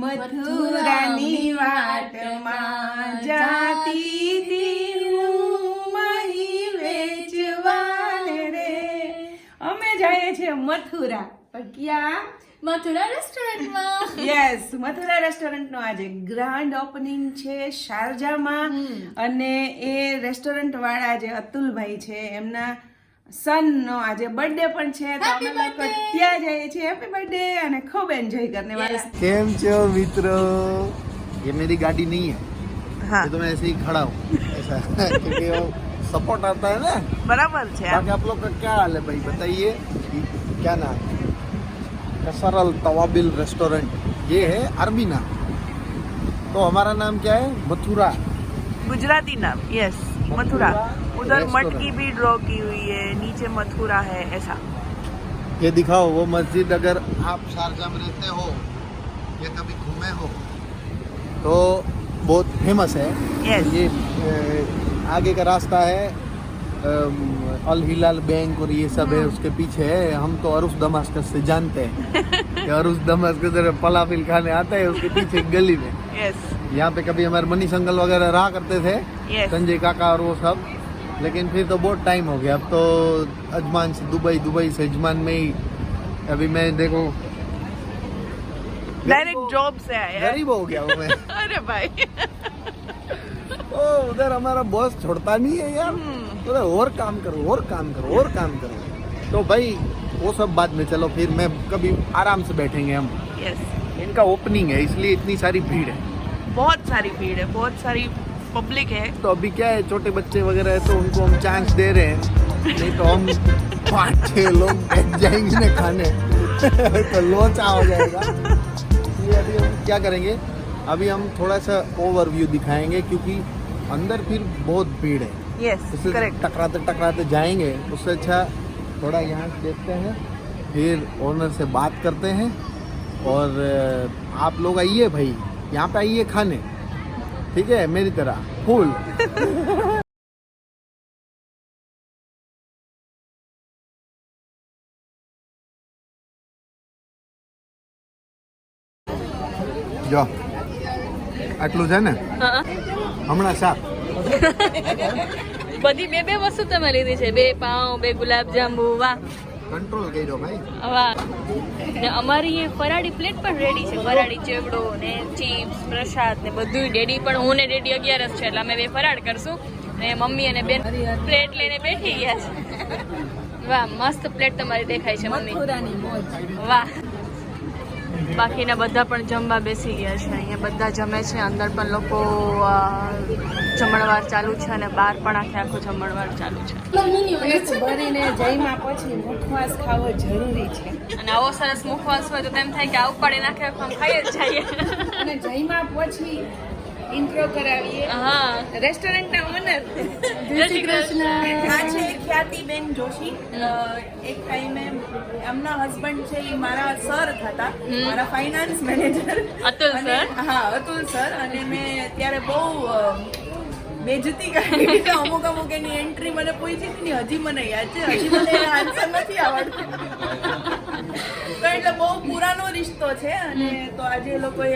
મથુરાની વાટમાં જાતી હતી હું મહી વેચવાને રે. અમે જઈએ છીએ મથુરા, પણ ક્યાં? મથુરા રેસ્ટોરન્ટમાં. યસ, મથુરા રેસ્ટોરન્ટનો આજે ગ્રાન્ડ ઓપનિંગ છે શારજામાં. અને એ રેસ્ટોરન્ટ વાળા જે અતુલભાઈ છે એમના સનનો આજે બર્થડે પણ છે, તો અમે લોકો ત્યાં જઈએ છીએ. હેપી બર્થડે અને ખૂબ એન્જોય કરને વાલા. કેમ છો મિત્રો? ये मेरी गाड़ी नहीं है, हाँ ये तो मैं ऐसे ही खड़ा हूँ ऐसा क्योंकि वो सपोर्ट आता है ना. बराबर છે. बाकी आप लोग का क्या हाल है भाई, बताइए क्या नाम है? कसरल तवाबिल रेस्टोरेंट, ये है अरबीना. तो हमारा नाम क्या है? मथुरा. गुजराती नाम. यस, मथुरा. उधर रेस्टोरेंट. मटकी भी ड्रॉ की हुई है, नीचे मथुरा है ऐसा. ये दिखाओ वो मस्जिद, अगर आप शारजा में रहते हो या कभी घूमे हो तो बहुत फेमस है. Yes. ये आगे का रास्ता है अल हिलाल बैंक और ये सब है उसके पीछे है. हम तो अरुस दमास्कस से जानते हैं कि अरुस दमास्कस फलाफिल खाने आता है उसके पीछे एक गली में. यस. यहाँ पे कभी हमारे मनीष अंकल वगैरह रहा करते थे, Yes. संजय काका और वो सब. लेकिन फिर तो बहुत टाइम हो गया. अब तो अजमान से दुबई से अजमान में ही अभी मैं देखो डायरेक्ट जॉब से आया. गरीब हो गया हूँ मैं. अरे भाई. ओ उधर हमारा बॉस छोड़ता नहीं है यार. उधर और काम करो और काम करो और काम करो. तो भाई वो सब बाद में, चलो फिर मैं कभी आराम से बैठेंगे हम. यस. इनका ओपनिंग है इसलिए इतनी सारी भीड़ है. बहुत सारी भीड़ है, बहुत सारी पब्लिक है. तो अभी क्या है, छोटे बच्चे वगैरह है तो उनको हम चांस दे रहे हैं, नहीं तो हम 5-6 लोग बैठ जाएंगे ना खाने तो लोचा हो जाएगा. इसलिए अभी हम क्या करेंगे, अभी हम थोड़ा सा ओवरव्यू दिखाएंगे क्योंकि अंदर फिर बहुत भीड़ है. यस, उससे करेक्ट. टकराते टकराते जाएंगे, उससे अच्छा थोड़ा यहाँ से देखते हैं, फिर ओनर से बात करते हैं. और आप लोग आइए भाई, यहाँ पे आइए खाने, ठीक है, मेरी तरह फुल. જો આટલું છે ને હમણાં શાક. બધી બે વસ્તુ તમે લીધી છે, 2 પાઉં, 2 ગુલાબજાંબુ. વાહ કંટ્રોલ કર્યો ભાઈ. વાહ. ને અમારી એ ફરાળી પ્લેટ પણ રેડી છે, ફરાળી ચેવડો ને ચિપ્સ, પ્રસાદ ને બધું. ડેડી પણ, હું ને ડેડી 11 છે એટલે અમે 2 ફરાળ કરશું ને મમ્મી અને બેન પ્લેટ લઈને બેઠી ગયા છે. વાહ, મસ્ત પ્લેટ તમારી દેખાય છે મમ્મી. વાહ. બાકીના બધા પણ જમવા બેસી ગયા છે. અહીંયા બધા જમે છે, અંદર પણ લોકો જમણવાર ચાલુ છે અને બહાર પણ આખું જમણવાર ચાલુ છે. પેટ ભરીને જઈમાં પછી મુખવાસ ખાવો જરૂરી છે. અને આવો સરસ મુખવાસ હોય તો તેમ થાય કે આ ઉપાડી નાખે આમ ખાઈ જ જઈએ. અને જઈમાં પછી ઇન્ટ્રો કરાવીએ. હા. રેસ્ટોરન્ટના ઓનર જય શ્રી કૃષ્ણ. આ છે ખ્યાતિબેન જોશી. એક ટાઈમે એમના હસબન્ડ છે એ મારા સર હતા, મારા ફાઇનાન્સ મેનેજર અતુલ સર. હા, અતુલ સર. અને મેં ત્યારે બહુ બેજતી કરી. અમુક એની એન્ટ્રી મને પૂછી હતી ને, હજી મને યાદ છે, હજી મને આન્સર નથી આવડતું. તો એટલે બહુ પુરાનો રિશ્તો છે. અને તો આજે એ લોકોએ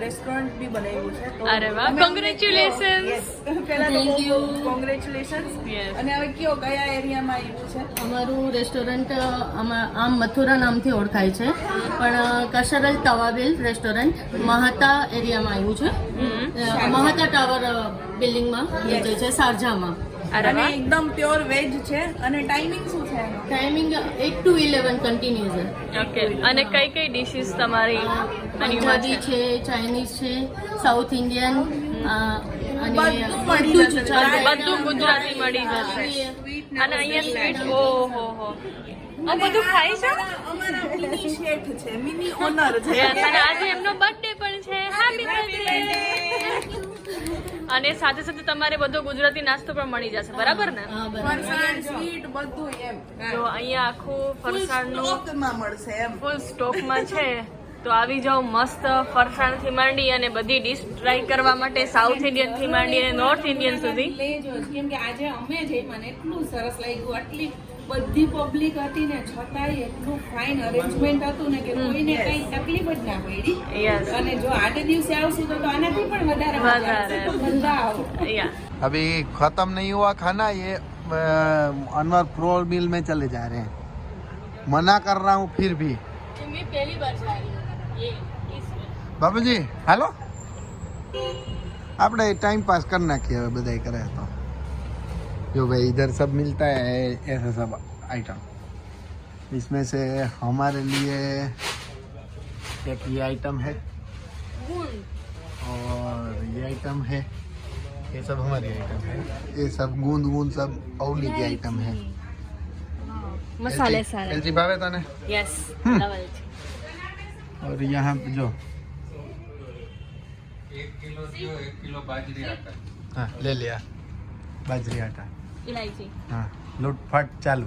રેસ્ટોરન્ટ બી બનાવ્યું છે. તો અરે વાહ, congratulations. Yes. પહેલા તો બહુ કોંગ્રેચ્યુલેશન્સ. Yes. અને હવે કયો કયા એરિયામાં આવ્યું છે? અમારું રેસ્ટોરન્ટ આમ મથુરા નામથી ઓળખાય છે, પણ કશરલ તવાબિલ રેસ્ટોરન્ટ મહાતા એરિયામાં આવ્યું છે. મહાતા ટાવર બિલ્ડિંગમાં વેચે છે, શારજામાં. અરે અને વાહ. એકદમ પ્યોર વેજ છે. અને ટાઈમિંગ શું છે એનો? ટાઈમિંગ 8 to 11 કન્ટિન્યુ છે. ઓકે. અને કઈ ડિશિસ તમારી પંજાબી છે, ચાઇનીઝ છે, સાઉથ ઇન્ડિયન અને બધું મળી જશે. બધું ગુજરાતી મળી જશે. અને અહીંયા સ્વીટ. ઓહો હો. આ બધું ખાઈ છે. અમારા મિની શેઠ છે, મિની ઓનર છે. Yes, અને આજે એમનો બર્થડે પણ છે. Happy birthday. અને સાથે સાથે તમારે બધો ગુજરાતી નાસ્તો પણ મળી જશે, બરાબર ને? ફરસાણ, સ્વીટ બધું એમ. જો અહીંયા આખું ફરસાણનું સ્ટોકમાં મળશે એમ. ફૂલ સ્ટોકમાં છે. તો આવી જાઓ, મસ્ત ફરસાણથી માંડી અને બધી ડીશ ટ્રાય કરવા માટે, સાઉથ ઇન્ડિયન થી માંડી અને નોર્થ ઇન્ડિયન સુધી. લેજો, કેમ કે આજે અમે જઈ મને એટલું સરસ લાગ્યું. આટલી બધી પબ્લિક હતી ને છતાંય એટલું ફાઇન અરેન્જમેન્ટ હતું ને કે કોઈને કઈ તકલીફ જ ના પડી. Yes. અને જો આટે દિવસે આવશું તો આનાથી પણ વધારે મજા આવશે. તો બધા આવો. Yeah. अभी खत्म नहीं हुआ खाना, ये अनवर प्रो मिल में चले जा रहे हैं. मना कर रहा हूँ फिर भी. मैं पहली बार जा रही हूँ ये इसमें. बाबूजी हेलो, આપણે टाइम पास करना किया હવે બધાય કરે તો जो भाई इधर सब मिलता है ऐसा सब आइटम. इसमें से हमारे लिए एक ये आइटम है और ये आइटम है, ये सब हमारी आइटम है. ये सब गूंद गूंद सब औली की आइटम है. मसाले सारे. एलची भावे तने. यस. डबल. और यहाँ पे जो 1 किलो बाजरी आटा. हाँ ले लिया बाजरी आटा. इलायची. हाँ लूटफाट चालू.